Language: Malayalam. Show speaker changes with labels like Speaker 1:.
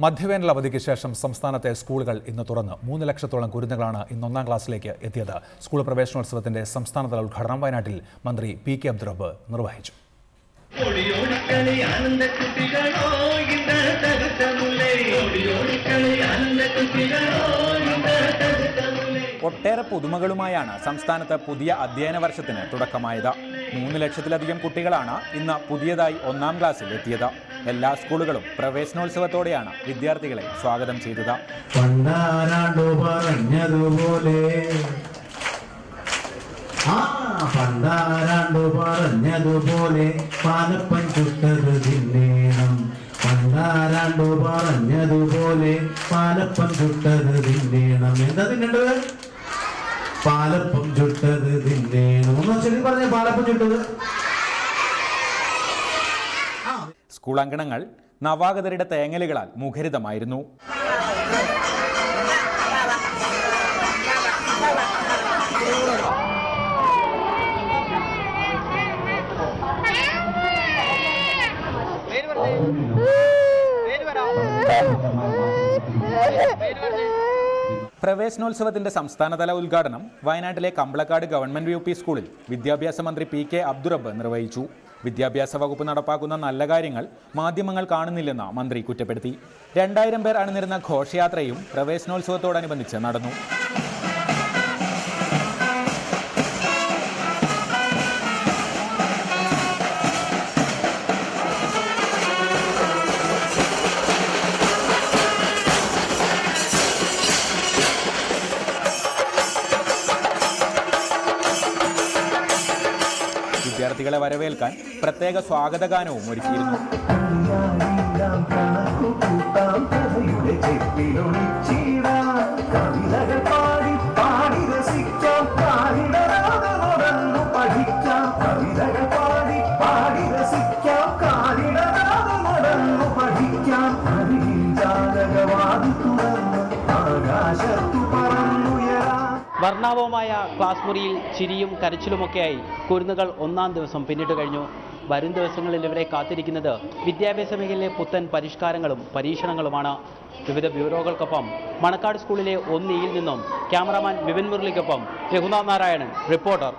Speaker 1: മധ്യവേനൽ അവധിക്ക് ശേഷം സംസ്ഥാനത്തെ സ്കൂളുകൾ ഇന്ന് തുറന്ന് 3 ലക്ഷത്തോളം കുരുന്നുകളാണ് ഇന്ന് 1-ാം ക്ലാസ്സിലേക്ക് എത്തിയത്. സ്കൂൾ പ്രവേശനോത്സവത്തിന്റെ സംസ്ഥാനതല ഉദ്ഘാടനം വയനാട്ടിൽ മന്ത്രി PK അബ്ദുറബ്ബ് നിർവഹിച്ചു.
Speaker 2: ഒട്ടേറെ പുതുമകളുമായാണ് സംസ്ഥാനത്ത് പുതിയ അധ്യയന വർഷത്തിന് തുടക്കമായത്. 3 ലക്ഷത്തിലധികം കുട്ടികളാണ് ഇന്ന് പുതിയതായി 1-ാം ക്ലാസ്സിൽ എത്തിയത്. എല്ലാ സ്കൂളുകളും പ്രവേശനോത്സവത്തോടെയാണ് വിദ്യാർത്ഥികളെ സ്വാഗതം ചെയ്തത്.
Speaker 3: പാലപ്പൻ ചുട്ടത് തിന്നേണം, പറഞ്ഞതുപോലെ പാലപ്പം ചുട്ടത് തിന്നേണം. എന്താ തിന്നേണ്ടത്? പാലപ്പം ചുട്ടത് തിന്നേണം. ഒന്ന് പറഞ്ഞ പാലപ്പം ചുട്ടത്.
Speaker 2: സ്കൂൾ അങ്കണങ്ങൾ നവാഗതരുടെ തേങ്ങലുകളാൽ മുഖരിതമായിരുന്നു. പ്രവേശനോത്സവത്തിന്റെ സംസ്ഥാനതല ഉദ്ഘാടനം വയനാട്ടിലെ കമ്പളക്കാട് ഗവൺമെന്റ് UP സ്കൂളിൽ വിദ്യാഭ്യാസ മന്ത്രി PK അബ്ദുറബ്ബ് നിർവഹിച്ചു. വിദ്യാഭ്യാസ വകുപ്പ് നടപ്പാക്കുന്ന നല്ല കാര്യങ്ങൾ മാധ്യമങ്ങൾ കാണുന്നില്ലെന്ന് മന്ത്രി കുറ്റപ്പെടുത്തി. 2000 പേർ അണിനിരുന്ന ഘോഷയാത്രയും പ്രവേശനോത്സവത്തോടനുബന്ധിച്ച് നടന്നു. വിദ്യാർത്ഥികളെ വരവേൽക്കാൻ പ്രത്യേക സ്വാഗതഗാനവും ഒരുക്കിയിരുന്നു.
Speaker 4: വർണ്ണാഭമായ ക്ലാസ് മുറിയിൽ ചിരിയും കരച്ചിലുമൊക്കെയായി കുരുന്നുകൾ 1-ാം ദിവസം പിന്നിട്ട് കഴിഞ്ഞു. വരും ദിവസങ്ങളിൽ ഇവരെ കാത്തിരിക്കുന്നത് വിദ്യാഭ്യാസ മേഖലയിലെ പുത്തൻ പരിഷ്കാരങ്ങളും പരീക്ഷണങ്ങളുമാണ്. വിവിധ ബ്യൂറോകൾക്കൊപ്പം മണക്കാട് സ്കൂളിലെ 1 നിന്നും ക്യാമറാമാൻ വിപിൻ മുരളിക്കൊപ്പം രഘുനാഥ് നാരായണൻ, റിപ്പോർട്ടർ.